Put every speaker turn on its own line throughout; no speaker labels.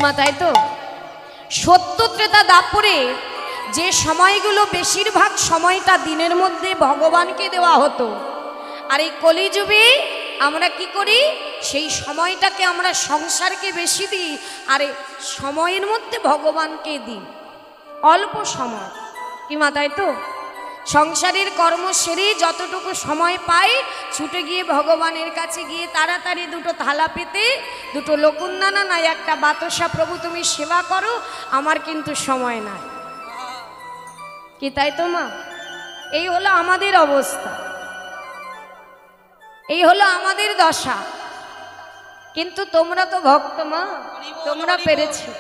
মা, তাই তো? সত্য ত্রেতা দাপরে যে সময়গুলো বেশিরভাগ সময়টা দিনের মধ্যে ভগবানকে দেওয়া হতো, আর এই কলিযুগে আমরা কি করি, সেই সময়টাকে আমরা সংসারকে বেশি দিই, আর সময়ের মধ্যে ভগবানকে দিই অল্প সময়। কি মা, তাই তো? সংসারের কর্ম সেরে যতটুকু সময় পাই ছুটে গিয়ে ভগবানের কাছে গিয়ে তাড়াতাড়ি দুটো থালা পেতে, দুটো লকুন্দানা নাই একটা বাতাসা, প্রভু তুমি সেবা করো, আমার কিন্তু সময় নাই। কি তাই তো মা? এই হলো আমাদের অবস্থা, এই হলো আমাদের দশা। কিন্তু তোমরা তো ভক্ত মা, তোমরা পেরেছো।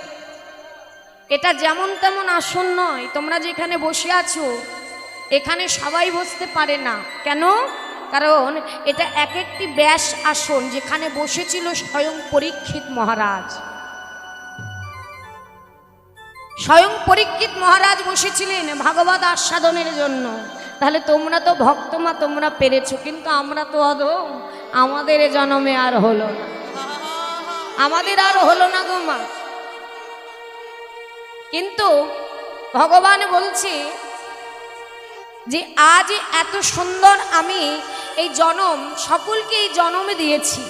এটা যেমন তেমন আসন নয়। তোমরা যেখানে বসে আছো এখানে সবাই বসতে পারে না। কেন? কারণ এটা এক একটি ব্যাস আসন, যেখানে বসেছিল স্বয়ং পরীক্ষিত মহারাজ। স্বয়ং পরীক্ষিত মহারাজ বসেছিলেন ভাগবত আস্বাদনের জন্য। তাহলে তোমরা তো ভক্ত মা, তোমরা পেরেছো। কিন্তু আমরা তো অধম, আমাদের জন্মে আর হলো না, আমাদের আর হলো না গো মা। কিন্তু ভগবান বলছে যে আজ এত সুন্দর আমি এই জনম, সকলকে এই জনমে দিয়েছি,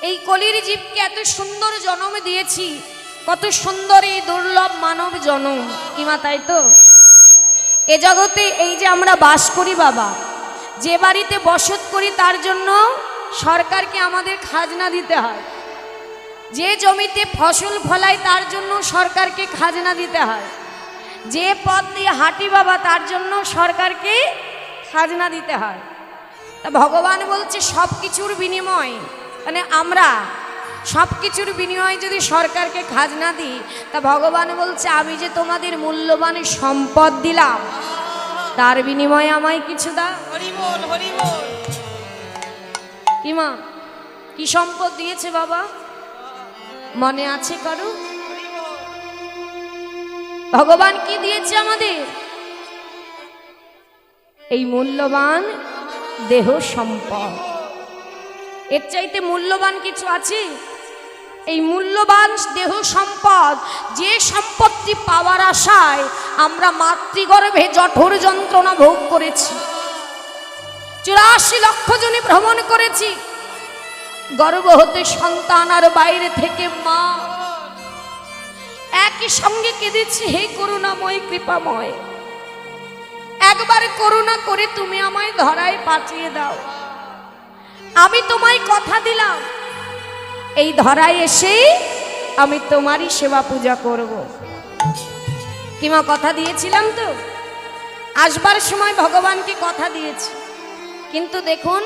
এই কলির জীবকে এত সুন্দর জনমে দিয়েছি। কত সুন্দর এই দুর্লভ মানব জনম। কি মা, তাই তো? এ জগতে এই যে আমরা বাস করি বাবা, যে বাড়িতে বসত করি তার জন্য সরকারকে আমাদের খাজনা দিতে হয়। যে জমিতে ফসল ফলাই তার জন্য সরকারকে খাজনা দিতে হয়। যে পথ দিয়ে হাঁটি বাবা তার জন্য সরকারকে খাজনা দিতে হয়। তা ভগবান বলছে সব কিছুর বিনিময়, মানে আমরা সব কিছুর বিনিময়ে যদি সরকারকে খাজনা দিই, তা ভগবান বলছে আমি যে তোমাদের মূল্যবান সম্পদ দিলাম, তার বিনিময়ে আমায় কিছু দাও। হরি বল, হরি বল। কি মা, কি সম্পদ দিয়েছে বাবা, মনে আছে কারো? ভগবান কি দিয়েছে আমাদের? এই মূল্যবান দেহ সম্পদ। এর চাইতে মূল্যবান কিছু আছে? এই মূল্যবান দেহ সম্পদ, যে সম্পত্তি পাওয়ার আশায় আমরা মাতৃগর্ভে জঠর যন্ত্রণা ভোগ করেছি, 84 লক্ষ জনে ভ্রমণ করেছি, গর্ভ হতে সন্তান আর বাইরে থেকে মা একই সঙ্গে কেঁদেছি, হে করুণাময় কৃপাময়, একবার করুণা করে তুমি আমায় ধরায় পাঠিয়ে দাও। আমি তোমায় কথা দিলাম এই ধরায় এসে আমি তোমারই সেবা পূজা করব। কিমা, কথা দিয়েছিলাম তো, আসবার সময় ভগবানকে কথা দিয়েছি। কিন্তু দেখুন,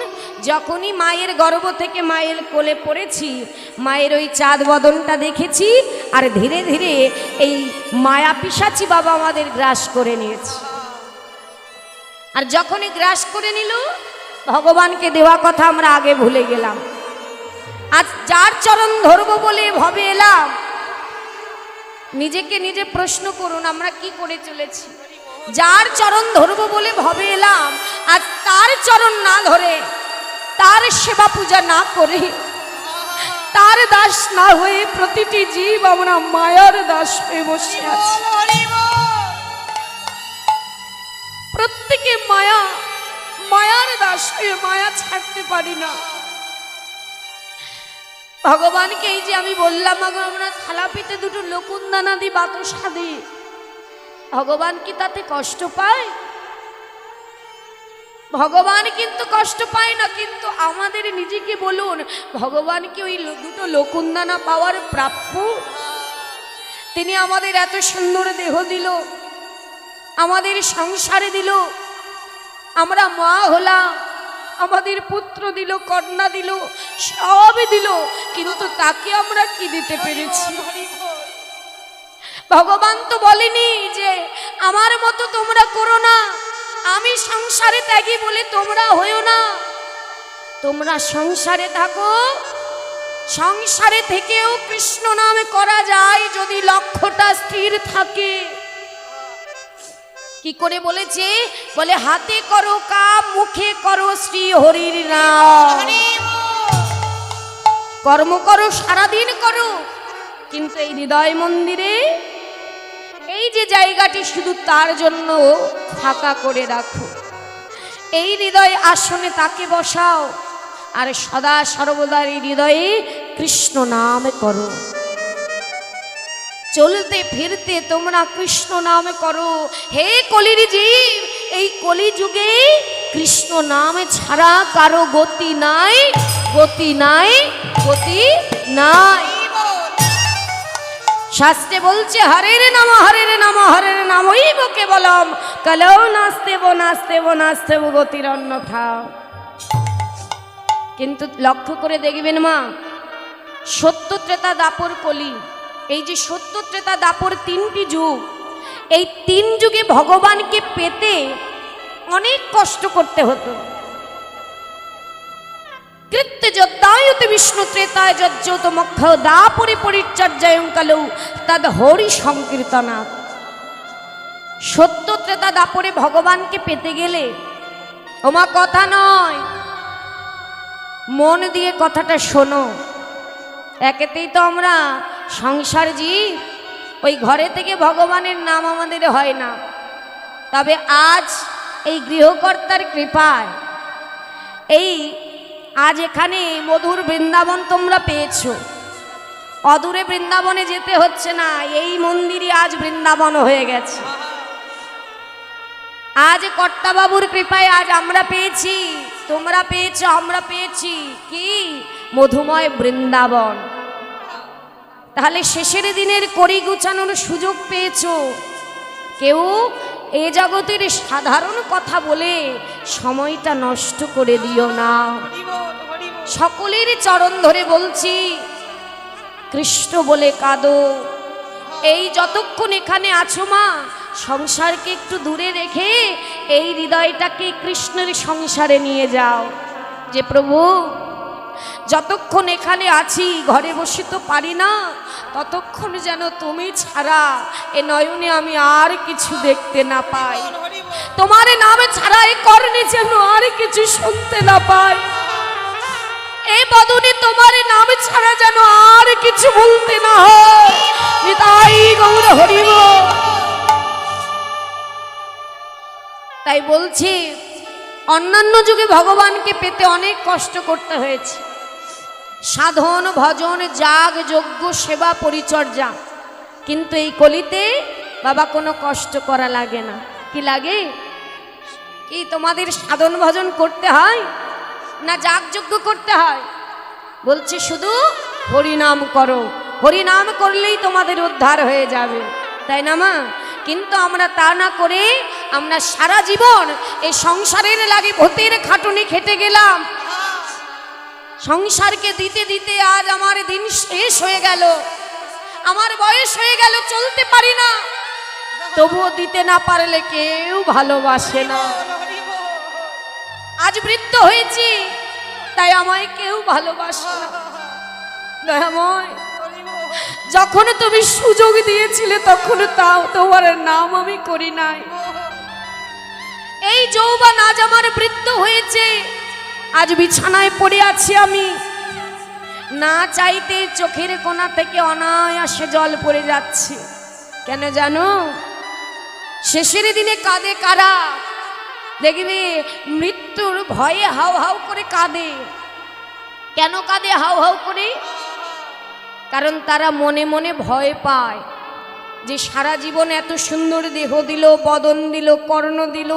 যখনই মায়ের গর্ভ থেকে মায়ের কোলে পড়েছি, মায়ের ওই চাঁদ বদনটা দেখেছি, আর ধীরে ধীরে এই মায়া পিশাচি বাবা আমাদের গ্রাস করে নিয়েছে। আর যখনই গ্রাস করে নিল, ভগবানকে দেওয়া কথা আমরা আগে ভুলে গেলাম। আজ যার চরণ ধরবো বলে ভবে এলাম, নিজেকে নিজে প্রশ্ন করুন আমরা কি করে চলেছি। যার চরণ ধরবো বলে ভবে এলাম, আজ তার চরণ না ধরে, তার সেবা পূজা না করে, তার দাস না হয়ে প্রতিটি জীব আমরা মায়ার দাস হয়ে বসে আছি। প্রত্যেকে মায়া, মায়ার দাস হয়ে মায়া ছাড়তে পারি না। ভগবানকে এই যে আমি বললাম আমরা থালা পেতে দুটো লকুন্দানা দিই, বাতাসা দিই, ভগবান কি তাতে কষ্ট পায়? ভগবান কিন্তু কষ্ট পায় না। কিন্তু আমাদের নিজেকে বলুন, ভগবান কি ওই দুটো লকুন্দানা পাওয়ার প্রাপ্য? তিনি আমাদের এত সুন্দর দেহ দিল, আমাদের সংসারে দিল, আমরা মা হলাম, আমাদের পুত্র দিল, কন্যা দিল, সব দিল, কিন্তু তাকে আমরা কি দিতে পেরেছি? ভগবান তো বলেনি যে আমার মতো তোমরা করো না, আমি সংসারে ত্যাগী বলে তোমরা হইও না। তোমরা সংসারে থাকো, সংসারে থেকেও কৃষ্ণ নাম করা যায় যদি লক্ষ্যটা স্থির থাকে। কি করে বলেছে? বলে হাতে করো কাম, মুখে করো শ্রী হরির নাম। কর্ম করো, সারাদিন করো, কিন্তু এই হৃদয় মন্দিরে এই যে জায়গাটি শুধু তার জন্য ফাঁকা করে রাখো, এই হৃদয় আসনে তাকে বসাও, আর সদা সর্বদা এই হৃদয়ে কৃষ্ণ নাম করো। চলতে ফিরতে তোমরা কৃষ্ণ নাম করো। হে কলির জীব, এই কলি যুগে কৃষ্ণ নাম ছাড়া কারো গতি নাই, গতি নাই, গতি নাই। শাস্ত্রে বলছে হরের নাম, হরের নাম, হরের নামই বকে বলম, কলৌ নাস্তেব নাস্তেব নাস্তেব গতির অন্যথা। কিন্তু লক্ষ্য করে দেখবেন মা, সত্য ত্রেতা দাপর কলি, এই যে সত্য ত্রেতা দাপর তিনটি যুগ, এই তিন যুগে ভগবানকে পেতে অনেক কষ্ট করতে হতো। কৃত্য যদ্দায়ুতে বিষ্ণু ত্রেতায় যজ্জত মক্ষ দাপরে পরিচর্যায়ং কালৌ তদ হরি সংকীর্তনা। সত্য ত্রেতা দাপরে ভগবানকে পেতে গেলে ওমা কথা নয়, মন দিয়ে কথাটা শোনো। একেতেই তো আমরা সংসার জীব, ওই ঘরে থেকে ভগবানের নাম আমাদের হয় না। তবে আজ এই গৃহকর্তার কৃপায় এই আজ এখানে মধুর বৃন্দাবন তোমরা পেয়েছো, অদূরে বৃন্দাবনে যেতে হচ্ছে না, এই মন্দিরই আজ বৃন্দাবন হয়ে গেছে। আজ কর্তাবাবুর কৃপায় আজ আমরা পেয়েছি, তোমরা পেয়েছো, আমরা পেয়েছি কি মধুময় বৃন্দাবন। তাহলে শেষের দিনের কড়ি গুছানোর সুযোগ পেয়েছো। কেউ এ জগতের সাধারণ কথা বলে সময়টা নষ্ট করে দিও না। সকলের চরণ ধরে বলছি, কৃষ্ণ বলে কাঁদো। এই যতক্ষণ এখানে আছো মা, সংসারকে একটু দূরে রেখে এই হৃদয়টাকে কৃষ্ণের সংসারে নিয়ে যাও। যে প্রভু, যতক্ষণ এখানে আছি, ঘরে বসে তো পারি না, ততক্ষণ যেন তুমি ছাড়া এ নয়নে আমি আর কিছু দেখতে না পাই, তোমার নামে ছাড়া এ কর্ণে যেন আর কিছু শুনতে না পাই, এই বদনে তোমার নামে ছাড়া যেন আর কিছু বলতে না হয়। নিতাই গৌর হরি বল। তাই বলছি, অন্যান্য যুগে ভগবানকে পেতে অনেক কষ্ট করতে হয়েছে, সাধন ভজন যাগ যজ্ঞ সেবা পরিচর্যা। কিন্তু এই কলিতে বাবা কোনো কষ্ট করা লাগে না। কি লাগে? কি তোমাদের সাধন ভজন করতে হয় না যাগ যজ্ঞ করতে হয়? বলছে শুধু হরিনাম করো, হরিনাম করলেই তোমাদের উদ্ধার হয়ে যাবে, তাই না মা? কিন্তু আমরা তা না করে আমরা সারা জীবন এই সংসারের লাগে ভূতের খাটুনি খেটে গেলাম। সংসারকে দিতে দিতে আজ আমার দিন শেষ হয়ে গেল, আমার বয়স হয়ে গেল, চলতে পারি না, তবুও দিতে না পারলে কেউ ভালোবাসে না। আজ বৃদ্ধ হয়েছি, তাই আমায় কেউ ভালোবাসে না। দয়াময়, যখন তুমি সুযোগ দিয়েছিলে তখন তাও তোমার নাম আমি করি নাই। এই যৌবন আজ আমার বৃদ্ধ হয়েছে, আজ বিছানায় পড়ে আছি আমি, না চাইতে চোখের কোণা থেকে অনায়াসে জল পড়ে যাচ্ছে। কেন জানো? শেষের দিনে কাঁদে কারা? দেখবে মৃত্যুর ভয়ে হাউ হাউ করে কাঁদে। কেন কাঁদে হাউ হাউ করে? কারণ তারা মনে মনে ভয় পায় যে সারা জীবন এত সুন্দর দেহ দিল, বদন দিল, কর্ণ দিল,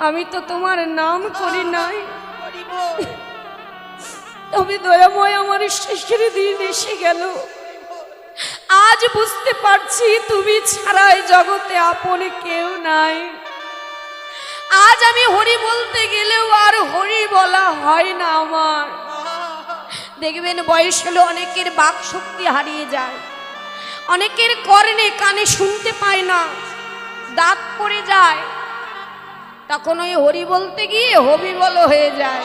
আমি তো তোমার নাম করি নাই। তবে দয়াময়, আমার শেষের দিন এসে গেল, আজ বুঝতে পারছি তুমি ছাড়াই জগতে আপনে কেউ নাই। আজ আমি হরি বলতে গেলেও আর হরি বলা হয় না আমার। দেখবেন বয়স হলে অনেকের বাক শক্তি হারিয়ে যায়, অনেকের কর্ণে কানে শুনতে পায় না, দাঁত পড়ে যায়, তখন ওই হরি বলতে গিয়ে হবি বল হয়ে যায়।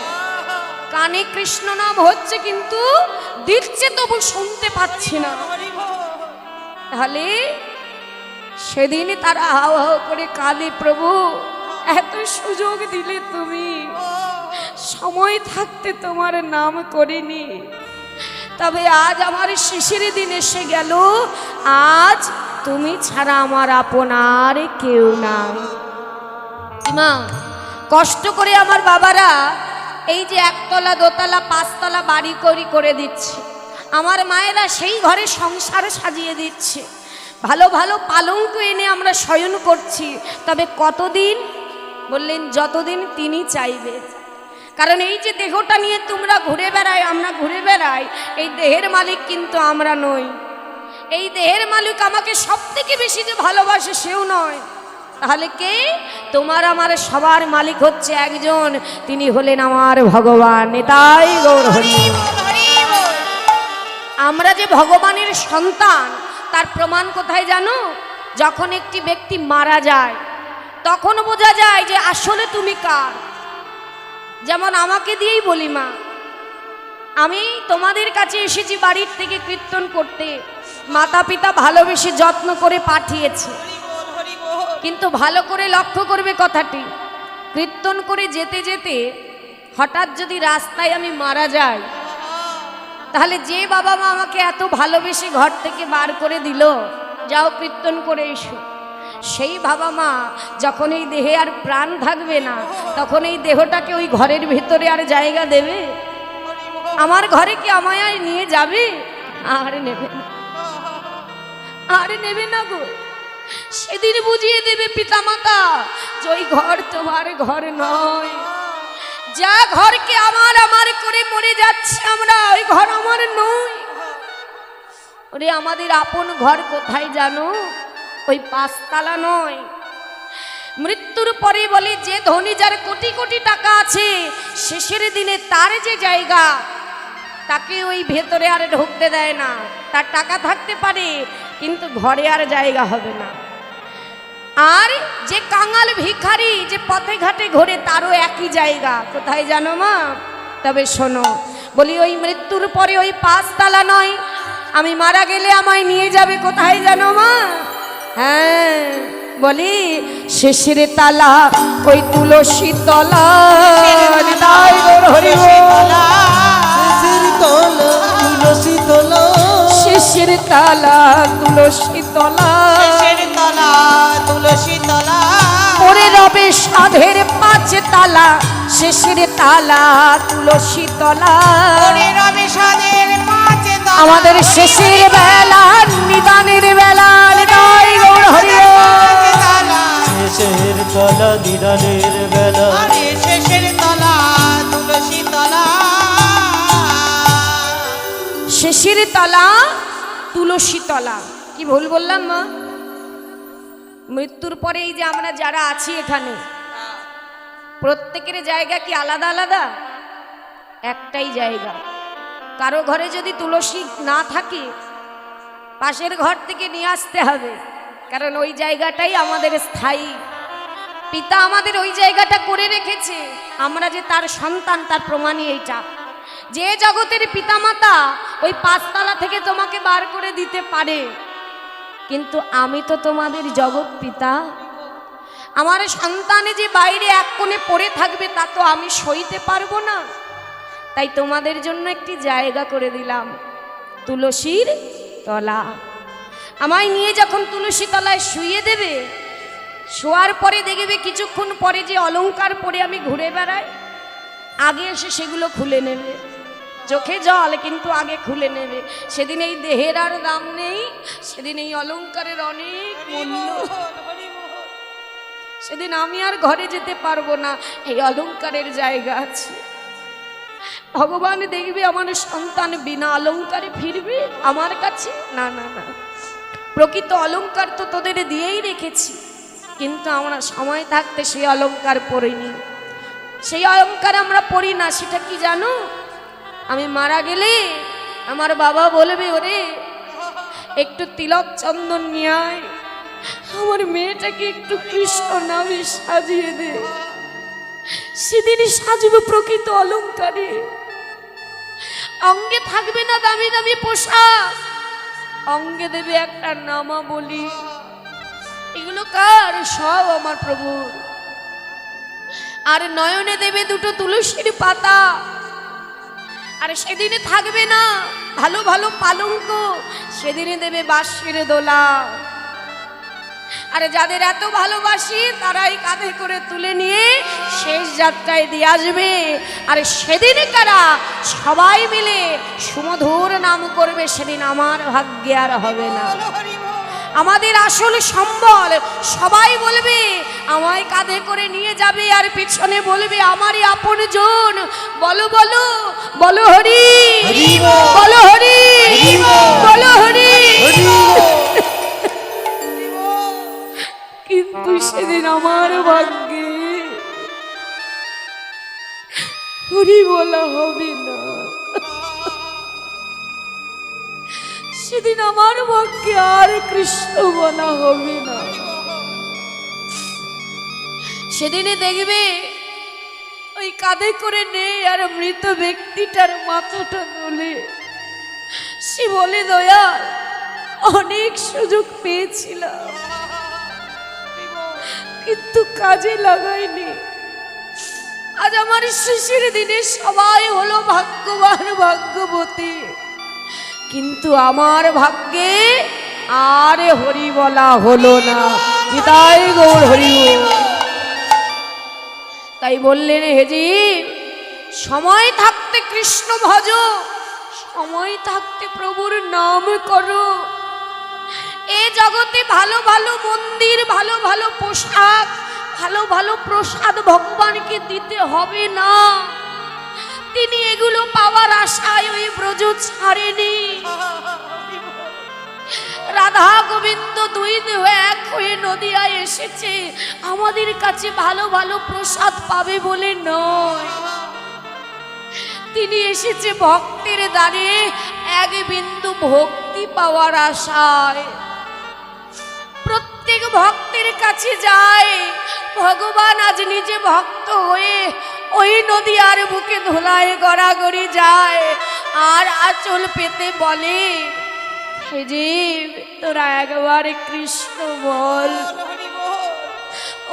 কানে কৃষ্ণ নাম হচ্ছে কিন্তু দিচ্ছে তবু শুনতে পাচ্ছি না। তাহলে সেদিন তারা হাও হাও করে কাঁদে, প্রভু এত সুযোগ দিলে তুমি, সময় থাকতে তোমার নাম করিনি, তবে আজ আমার শেষের দিন এসে গেল, আজ তুমি ছাড়া আমার আপনার কেউ নাই। মা, কষ্ট করে আমার বাবারা এই যে একতলা দোতলা পাঁচতলা বাড়ি করে দিচ্ছে, আমার মায়েরা সেই ঘরে সংসার সাজিয়ে দিচ্ছে, ভালো ভালো পালঙ্ক এনে আমরা শয়ন করছি। তবে কতদিন? বললেন যতদিন তিনি চাইবে। কারণ এই যে দেহটা নিয়ে তোমরা ঘুরে বেড়াই, আমরা ঘুরে বেড়াই, এই দেহের মালিক কিন্তু আমরা নই। এই দেহের মালিক আমাকে সব থেকে বেশি যে ভালোবাসে সেও নয়। তাহলে কে? তোমার আমার সবার মালিক হচ্ছে একজন, তিনি হলেন আমার ভগবান। তাই গৌর হরি। আমরা যে ভগবানের সন্তান তার প্রমাণ কোথায় জানো? যখন একটি ব্যক্তি মারা যায় তখন বোঝা যায় যে আসলে তুমি কার। যেমন আমাকে দিয়েই বলি, মা, আমি তোমাদের কাছে এসেছি বাড়ির থেকে কীর্তন করতে, মাতা পিতা ভালোবেসে যত্ন করে পাঠিয়েছে। কিন্তু ভালো করে লক্ষ্য করবে কথাটি, কীর্তন করে যেতে যেতে হঠাৎ যদি রাস্তায় আমি মারা যাই, তাহলে যে বাবা মা আমাকে এত ভালোবেসে ঘর থেকে বার করে দিল, যাও কীর্তন করে এসো, সেই বাবা মা যখন এই দেহে আর প্রাণ থাকবে না, তখন এই দেহটাকে ওই ঘরের ভিতরে আর জায়গা দেবে? আমার ঘরে কি আমায় আর নিয়ে যাবে? আর নেবে না, আর নেবে না গো। সেদিন বুঝিয়ে দেবে পিতামাতা যে ওই ঘর তোমার ঘর নয়। যা ঘরকে আমার আমার করে মরে যাচ্ছে আমরা, ওই ঘর আমার নয়। ওরে আমাদের আপন ঘর কোথায় জানো? ওই পাঁচতলা নয়। মৃত্যুর পরে বলে যে ধনী, যার কোটি কোটি টাকা আছে, শেষের দিনে তার যে জায়গা, তাকে ওই ভেতরে আর ঢুকতে দেয় না। তার টাকা থাকতে পারে কিন্তু ঘরে আর জায়গা হবে না। আর যে কাঙাল ভিখারি যে পথে ঘাটে ঘোরে, তারও একই জায়গা। কোথায় জানো মা? তবে শোনো, বলি ওই মৃত্যুর পরে ওই পাঁচতলা নয়, আমি মারা গেলে আমায় নিয়ে যাবে কোথায় জানো মা? হ্যাঁ, বলি শেষের তালা ওই তুলসী তলা। শেষের তালা তুলসী তলা,
তুলসী তলা
পরে রবে সাধের পাঁচ তালা। শেষের তালা তুলসী তলা,
পরে রবে সাধের পাঁচ তলা।
আমাদের শেষের বেলা, নিদানের বেলা। হৃদয় গৌর হরি।
শেষের তলা নিদানের বেলা,
আরে শেষের তলা তুলসী তলা।
শেষের তলা তুলসী তলা। কি ভুল বললাম মা? মৃত্যুর পরে এই যে আমরা যারা আছি এখানে, প্রত্যেকের জায়গা কি আলাদা আলাদা? একটাই জায়গা। কারো ঘরে যদি তুলসী না থাকে, পাশের ঘর থেকে নিয়ে আসতে হবে, কারণ ওই জায়গাটাই আমাদের স্থায়ী। পিতা আমাদের ওই জায়গাটা করে রেখেছে, আমরা যে তার সন্তান তার প্রমাণই এইটা। যে জগতের পিতামাতা ওই পাঁচতলা থেকে তোমাকে বার করে দিতে পারে, কিন্তু আমি তো তোমাদের জগৎ পিতা। আমার সন্তানে যে বাইরে এক কোণে পড়ে থাকবে তা তো আমি সইতে পারবো না। তাই তোমাদের জন্য একটি জায়গা করে দিলাম, তুলসীর তলা। আমায় নিয়ে যখন তুলসী তলায় শুইয়ে দেবে, শোয়ার পরে দেখবে কিছুক্ষণ পরে যে অলংকার পরে আমি ঘুরে বেড়াই, আগে এসে সেগুলো খুলে নেবে। চোখে জল, কিন্তু আগে খুলে নেবে। সেদিন এই দেহের আর দাম নেই, সেদিন এই অলংকারের অনেক মূল্য। সেদিন আমি আর ঘরে যেতে পারবো না, এই অলংকারের জায়গা আছে। ভগবান দেখবে আমার সন্তান বিনা অলংকারে ফিরবে আমার কাছে। না না না, প্রকৃত অলংকার তো তোদের দিয়েই রেখেছি, কিন্তু আমরা সময় থাকতে সেই অলংকার পরিনি। সেই অলংকার আমরা পরি না। সেটা কি জানো? আমি মারা গেলে আমার বাবা বলবে, ওরে একটু তিলক চন্দন নিয়ে আয়, আমার মেয়েটাকে একটু কৃষ্ণ নামে সাজিয়ে দে। সেদিনই সাজবে প্রকৃত অলংকারে। অঙ্গে থাকবে না দামি দামি পোশাক, অঙ্গে দেবে একটা নামাবলী। এগুলো কার? সব আমার প্রভুর। আর নয়নে দেবে দুটো তুলসীর পাতা। আর সেদিনে থাকবে না ভালো ভালো পালঙ্ক, সেদিনে দেবে বাঁশের দোলা। আর যাদের এত ভালোবাসি তারাই কাঁধে করে তুলে নিয়ে শেষ যাত্রায় দিয়ে আসবে। আর সেদিনে কারা সবাই মিলে সুমধুর নাম করবে, সেদিন আমার ভাগ্যে আর হবে না। আমাদের আসল সম্বল সবাই বলবে আমায় কাঁধে করে নিয়ে যাবে, আর পিছনে বলবে আমারই আপনজন। বলো বলো বলো হরি, বলো হরি, বলো হরি। কিন্তু সেদিন আমার ভাগ্যে হরি বলা হবে না। সেদিন আমার ভাগ্যে আর কৃষ্ণ বলা হবে না। সেদিনে দেখবে ওই কাঁধে করে নেই আর মৃত ব্যক্তিটার মাথাটা নলে সে বলে দয়াল অনেক সুযোগ পেয়েছিলাম কিন্তু কাজে লাগাইনি। আজ আমার শেষের দিনে সবাই হলো ভাগ্যবান ভাগ্যবতী, কিন্তু আমার ভাগ্যে আর হরি বলা হলো না। নিতাই গৌর হরি। তাই বললেন হেজি সময় থাকতে কৃষ্ণ ভজ, সময় থাকতে প্রভুর নাম করো। এ জগতে ভালো ভালো মন্দির, ভালো ভালো পোশাক, ভালো ভালো প্রসাদ ভগবানকে দিতে হবে না। তিনি এগুলো পাওয়ার আশায় ওই ব্রজ ছাড়েনি। রাধা গোবিন্দ দুই দেহ এক হয়ে নদিয়ায় এসেছে আমাদের কাছে ভালো ভালো প্রসাদ পাবে বলে নয়। তিনি এসেছে ভক্তের দ্বারে এক বিন্দু ভক্তি পাওয়ার আশায়। প্রত্যেক ভক্তের কাছে যায় ভগবান আজ নিজে ভক্ত হয়ে ওই নদিয়ার বুকে ধুলায় গড়াগড়ি যায় আর আঁচল পেতে বলে হে জীব তোরা একবার কৃষ্ণ বল,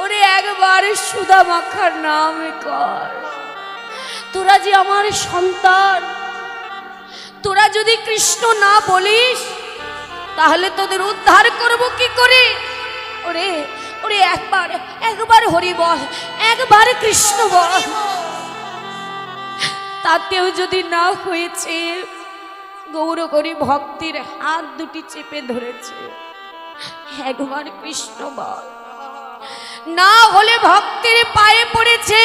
ওরে একবার সুধা মাখার নাম কর। তোরা যে আমার সন্তান, তোরা যদি কৃষ্ণ না বলিস তাহলে তোদের উদ্ধার করব কি করে? ওরে ওরে একবার একবার হরি বল, একবার কৃষ্ণ বল। তাতেও যদি না হয়েছে গৌর করি ভক্তির হাত দুটি চেপে ধরেছে, একবার কৃষ্ণ বল। না হলে ভক্তির পায়ে পড়েছে,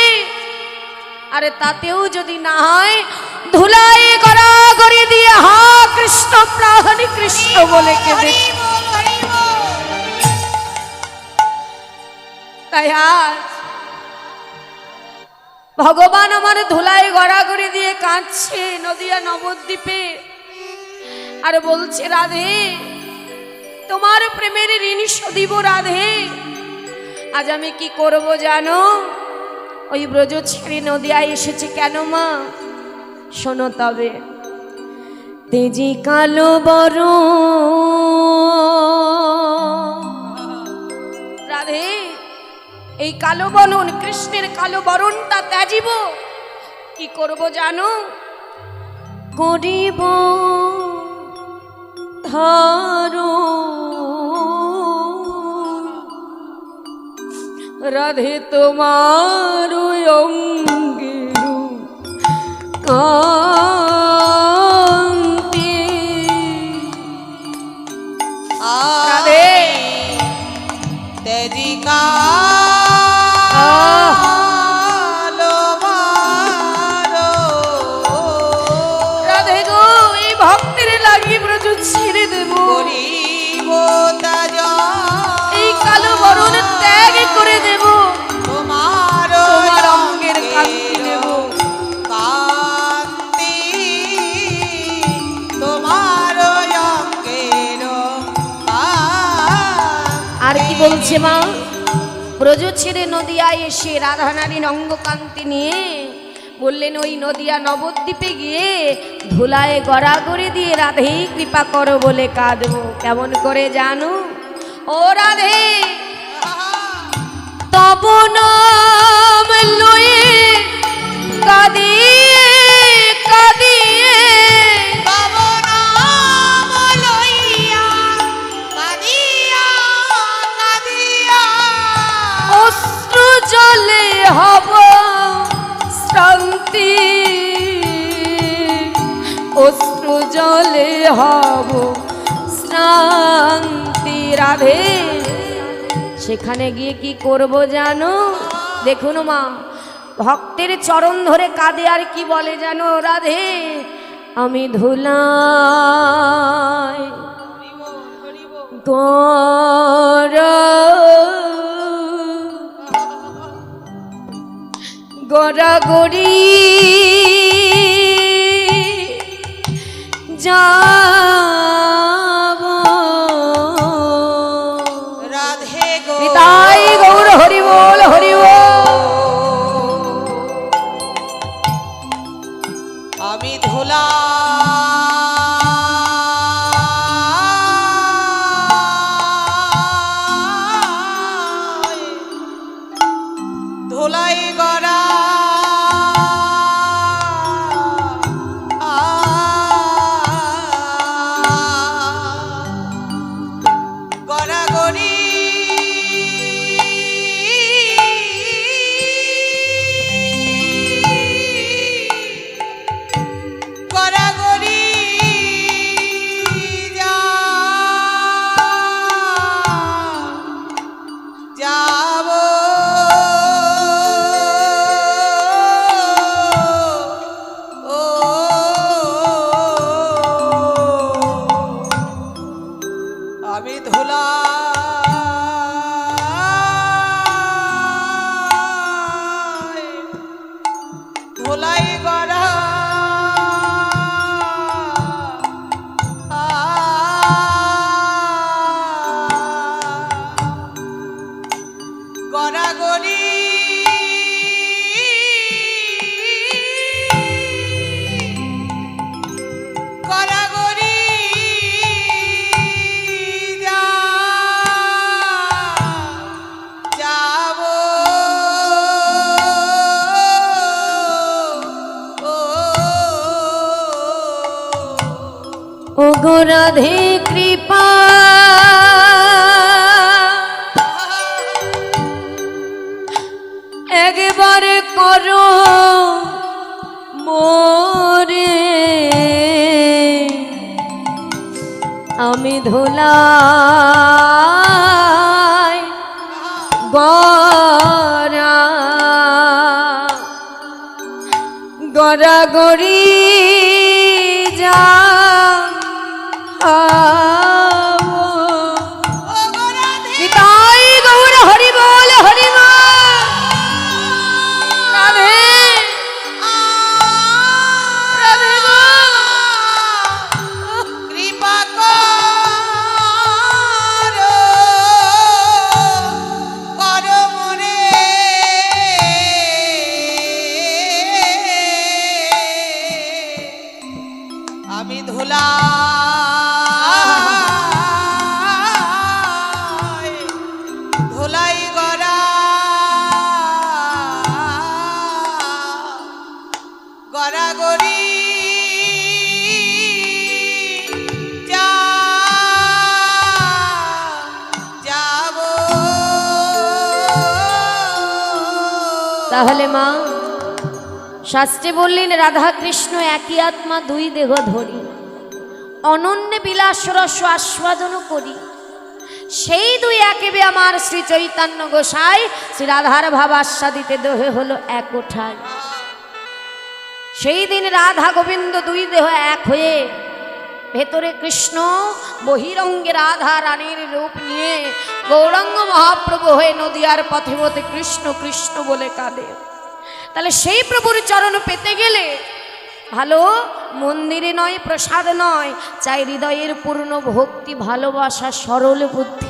আরে তাতেও যদি না হয় ধুলাই গড়াগড়ি দিয়ে হা কৃষ্ণ প্রাণ কৃষ্ণ বলে কেঁদে। তাই আজ ভগবান আমার ধুলাই গড়াগড়ি দিয়ে কাঁদছে নদিয়া নবদ্বীপে, আর বলছে রাধে তোমার প্রেমের ঋণ শোধিব রাধে। আজ আমি কি করব জানো? ওই ব্রজ ছেড়ে নদিয়ায় এসেছে কেন মা? শোনো তবে। তেজি কালো বড় রাধে এই কালো বরণ কৃষ্ণের কালো বরণটা ত্যাজিব। কি করব জানো? করিব ধারো রাধে তোমার অঙ্গের কান্তি। রাধে
তেজিকা
রাধে গো এই ভক্তের লাগি ব্রজ ছেড়ে দেব, এই কালো বরণ ত্যাগ করে দেব, তোমার অঙ্গের কান্তি দেব।
কান্তি তোমার অঙ্গের
আর কি বলছে মা? ব্রজ ছেড়ে নদিয়ায় এসে রাধানারীর অঙ্গকান্তি নিয়ে বললেন ওই নদিয়া নবদ্বীপে গিয়ে ধুলায় গড়াগড়ি দিয়ে রাধেই কৃপা করো বলে কাঁদবো। কেমন করে জানো? ও রাধে তব নাম লয়ে কাঁদিয়ে কাঁদিয়ে জলে হব শান্তি রাধে। সেখানে গিয়ে কি করব জানো? দেখুন মা, ভক্তের চরণ ধরে কাঁদে আর কি বলে জানো? রাধে আমি ধুলায় গড়াগড়ি যাব
রাধে গো
তাই গৌর হরি বল হরি বল।
আমি ধুলা ধুলাই গড়া গড়াগড়ি গড়াগড়ি যাব ও আমি ধুলা ধুলাই গড়া গড়াগড়ি গড়াগড়ি যাব
ও গো রাধে কৃপা একবার করো মোরে, আমি ধুলাই গড়া গড়াগড়ি যা তাই গৌর হরি বল হরি বল। রাধে রাধে গো
কৃপা করো করো মোরে আমি ধুলা ধুলাই গড়া গড়াগড়ি যাব
তাহলে মা শাস্ত্রে বললেন রাধা কৃষ্ণ একই আত্মা দুই দেহ ধরি, অনন্যে বিলাস রস আস্বাদন করি। সেই দুই একেবে আমার শ্রী চৈতন্য গোসাই শ্রী রাধার ভাব আস্বাদিতে দোহে হলো এক ওঠায়। সেই দিন রাধা গোবিন্দ দুই দেহ এক হয়ে ভেতরে কৃষ্ণ বহিরঙ্গে রাধা রানীর রূপ নিয়ে গৌরাঙ্গ মহাপ্রভু হয়ে নদিয়ার পথে পথে কৃষ্ণ কৃষ্ণ বলে কাঁদে। তাহলে সেই প্রভুর চরণ পেতে গেলে ভালো মন্দিরে নয়, প্রসাদ নয়, চাই হৃদয়ের পূর্ণ ভক্তি, ভালোবাসা, সরল বুদ্ধি।